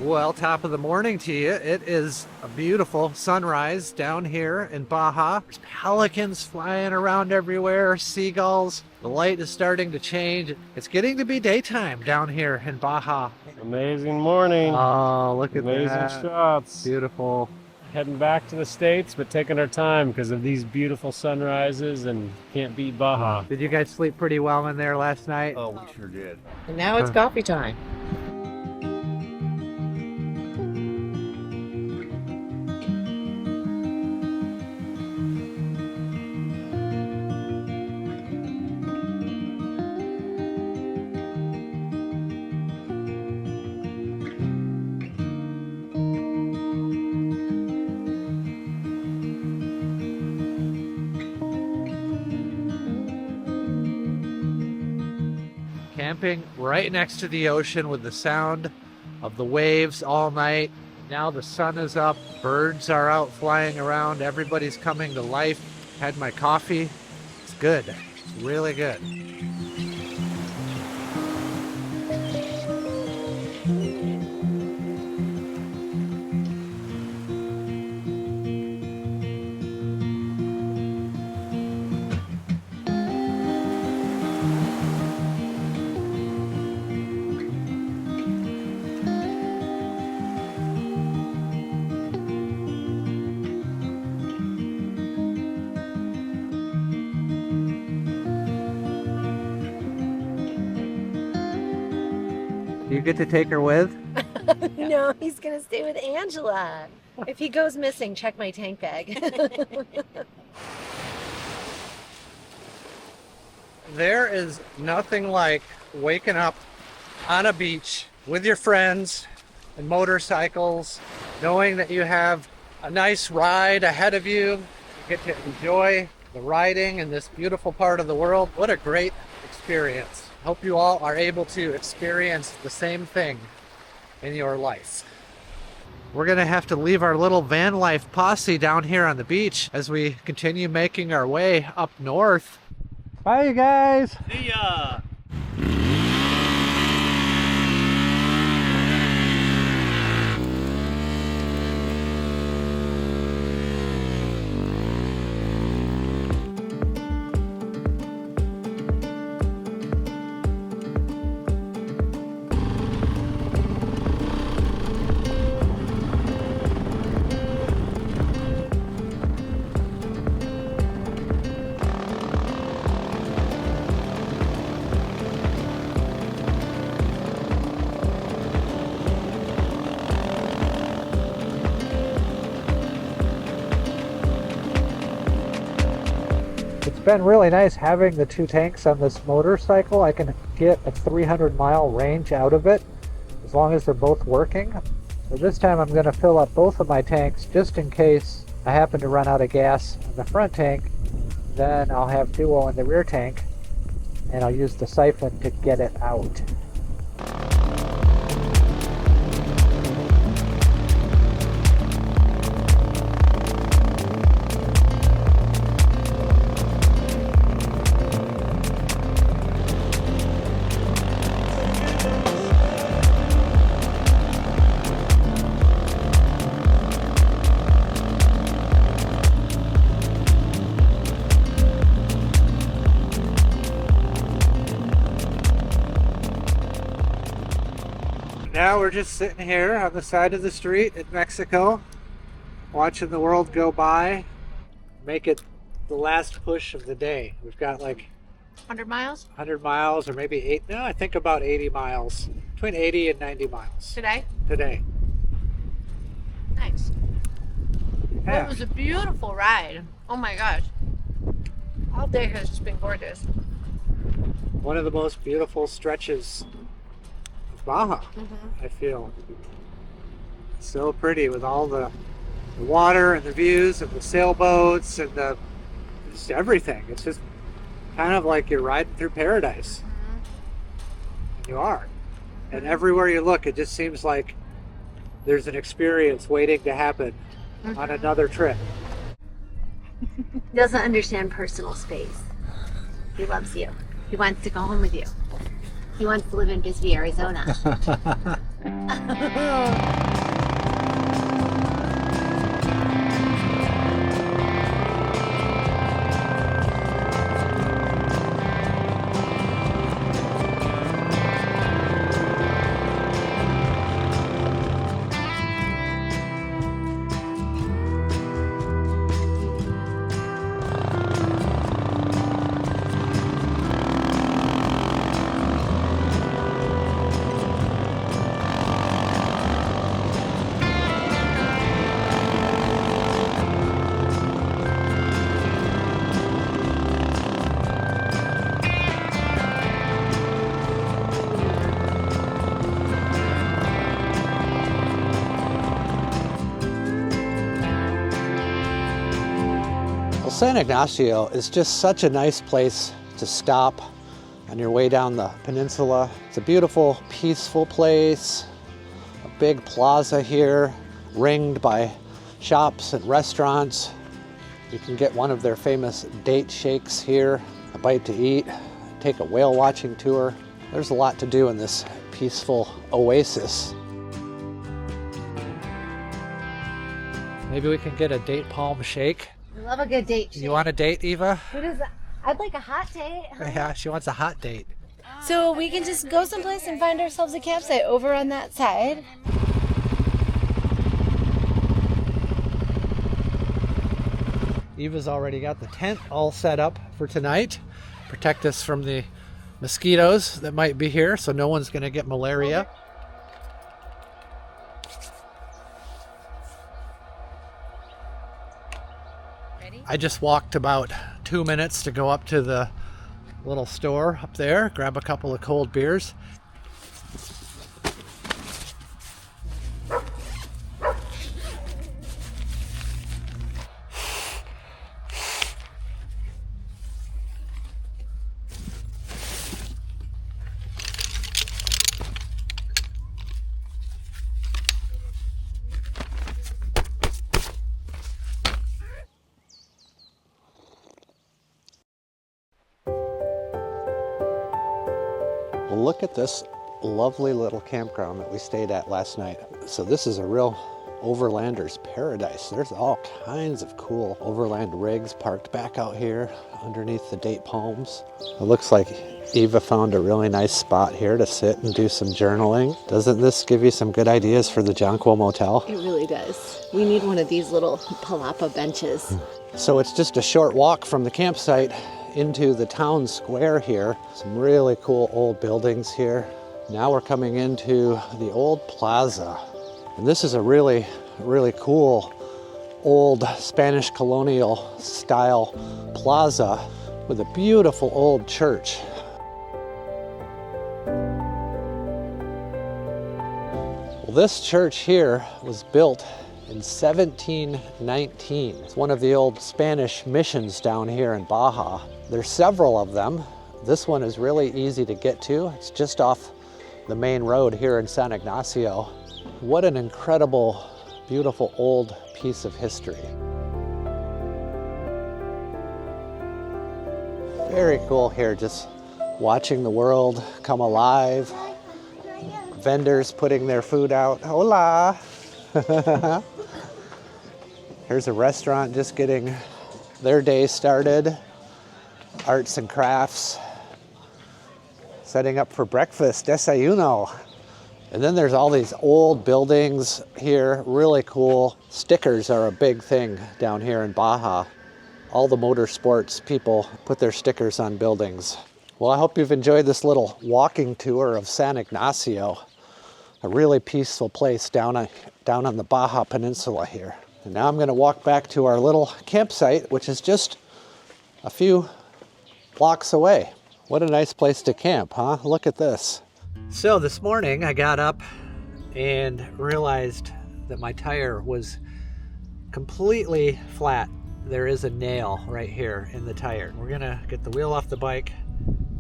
Well, top of the morning to you. It is a beautiful sunrise down here in Baja. There's pelicans flying around everywhere, seagulls. The light is starting to change. It's getting to be daytime down here in Baja. Amazing morning. Oh, look at Amazing that. shots. Beautiful. Heading back to the States, but taking our time because of these beautiful sunrises and can't beat Baja. Did you guys sleep pretty well in there last night? Oh, we sure did. And now it's coffee time. Camping right next to the ocean with the sound of the waves all night. Now the sun is up, birds are out flying around, everybody's coming to life. Had my coffee. It's good. It's really good. Do you get to take her with? No, he's gonna stay with Angela. If he goes missing, check my tank bag. There is nothing like waking up on a beach with your friends and motorcycles, knowing that you have a nice ride ahead of you. You get to enjoy the riding in this beautiful part of the world. What a great experience. Hope you all are able to experience the same thing in your life. We're gonna have to leave our little van life posse down here on the beach as we continue making our way up north. Bye, you guys. See ya! It's been really nice having the two tanks on this motorcycle. I can get a 300-mile range out of it as long as they're both working. So this time I'm going to fill up both of my tanks just in case I happen to run out of gas in the front tank. Then I'll have duo in the rear tank and I'll use the siphon to get it out. Now we're just sitting here on the side of the street in Mexico, watching the world go by, make it the last push of the day. We've got like 100 miles 100 miles or maybe I think about 80 miles, between 80 and 90 miles today. today. Nice. Well, Yeah. it was a beautiful ride. Oh my gosh. All day has just been gorgeous. One of the most beautiful stretches of Baja, I feel. It's so pretty with all the water and the views and the sailboats and just everything. It's just kind of like you're riding through paradise. And you are. And everywhere you look, it just seems like there's an experience waiting to happen on another trip. Doesn't understand personal space. He loves you. He wants to go home with you. He wants to live in Bisbee, Arizona. San Ignacio is just such a nice place to stop on your way down the peninsula. It's a beautiful, peaceful place. A big plaza here, ringed by shops and restaurants. You can get one of their famous date shakes here, a bite to eat, take a whale watching tour. There's a lot to do in this peaceful oasis. Maybe we can get a date palm shake. I love a good date. You want a date, Eva? What is that? I'd like a hot date. Yeah, she wants a hot date. So we can just go someplace and find ourselves a campsite over on that side. Eva's already got the tent all set up for tonight. Protect us from the mosquitoes that might be here, so no one's going to get malaria. Ready? I just walked about 2 minutes to go up to the little store up there, grab a couple of cold beers. Well, look at this lovely little campground that we stayed at last night. So this is a real overlander's paradise. There's all kinds of cool overland rigs parked back out here underneath the date palms. It looks like Eva found a really nice spot here to sit and do some journaling. Doesn't this give you some good ideas for the Jonquil Motel? It really does. We need one of these little palapa benches. So it's just a short walk from the campsite into the town square here. Some really cool old buildings here. Now we're coming into the old plaza. And this is a really, really cool old Spanish colonial style plaza with a beautiful old church. Well, this church here was built in 1719. It's one of the old Spanish missions down here in Baja. There's several of them. This one is really easy to get to. It's just off the main road here in San Ignacio. What an incredible, beautiful old piece of history. Very cool here, just watching the world come alive. Vendors putting their food out. Hola! Here's a restaurant just getting their day started. Arts and crafts. Setting up for breakfast, desayuno. And then there's all these old buildings here, really cool. Stickers are a big thing down here in Baja. All the motorsports people put their stickers on buildings. Well, I hope you've enjoyed this little walking tour of San Ignacio, a really peaceful place down on the Baja Peninsula here. And now I'm going to walk back to our little campsite, which is just a few blocks away. What a nice place to camp, huh? Look at this. So this morning I got up and realized that my tire was completely flat. There is a nail right here in the tire. We're gonna get the wheel off the bike,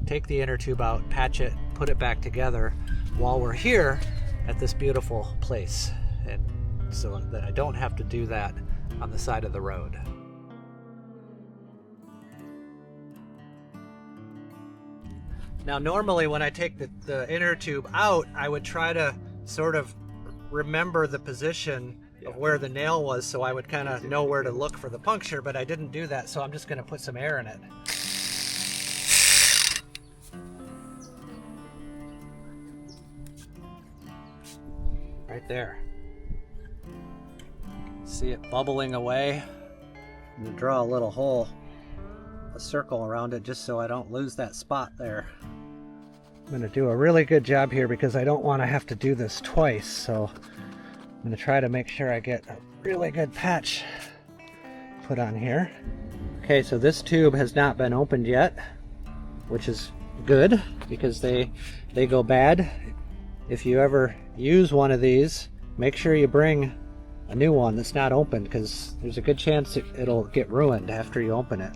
take the inner tube out, patch it, put it back together while we're here at this beautiful place. And so that I don't have to do that on the side of the road. Now normally when I take the inner tube out, I would try to sort of remember the position of where the nail was so I would kind of know where to look for the puncture, but I didn't do that, so I'm just going to put some air in it. Right there. See it bubbling away? I'm going to draw a little hole, a circle around it just so I don't lose that spot there. I'm going to do a really good job here because I don't want to have to do this twice, so I'm going to try to make sure I get a really good patch put on here. Okay, so this tube has not been opened yet, which is good because they go bad. If you ever use one of these, make sure you bring a new one that's not opened, because there's a good chance it'll get ruined after you open it.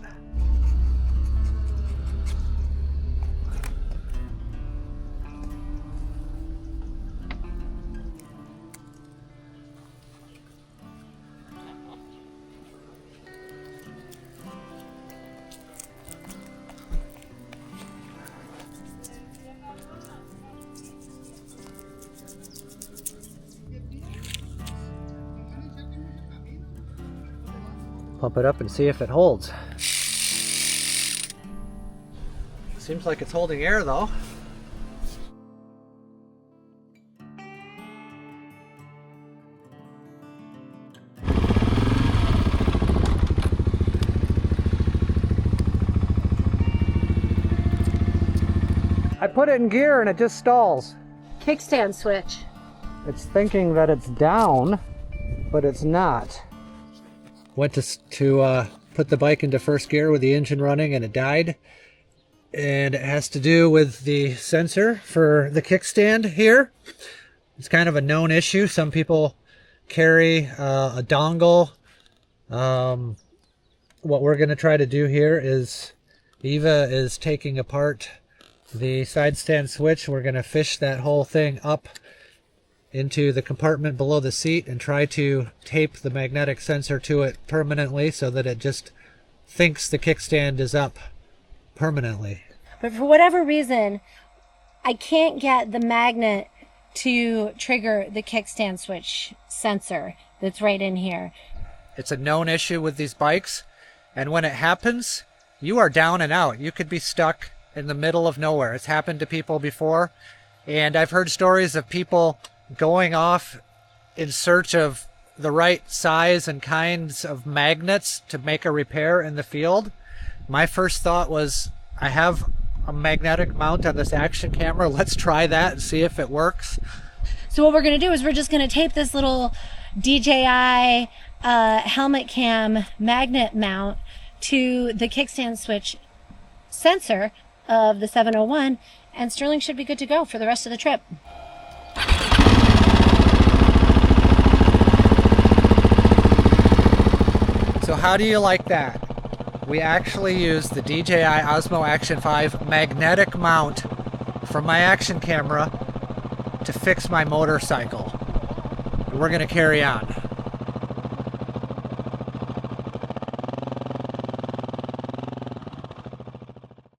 Pump it up and see if it holds. Seems like it's holding air though. I put it in gear and it just stalls. Kickstand switch. It's thinking that it's down, but it's not. Went to put the bike into first gear with the engine running and it died. And it has to do with the sensor for the kickstand here. It's kind of a known issue. Some people carry a dongle. What we're going to try to do here is Eva is taking apart the side stand switch. We're going to fish that whole thing up into the compartment below the seat and try to tape the magnetic sensor to it permanently so that it just thinks the kickstand is up permanently. But for whatever reason, I can't get the magnet to trigger the kickstand switch sensor that's right in here. It's a known issue with these bikes, and when it happens, you are down and out. You could be stuck in the middle of nowhere. It's happened to people before, and I've heard stories of people going off in search of the right size and kinds of magnets to make a repair in the field. My first thought was, I have a magnetic mount on this action camera. Let's try that and see if it works. So what we're going to do is we're just going to tape this little DJI helmet cam magnet mount to the kickstand switch sensor of the 701, and Sterling should be good to go for the rest of the trip. So how do you like that? We actually used the DJI Osmo Action 5 magnetic mount from my action camera to fix my motorcycle. We're going to carry on.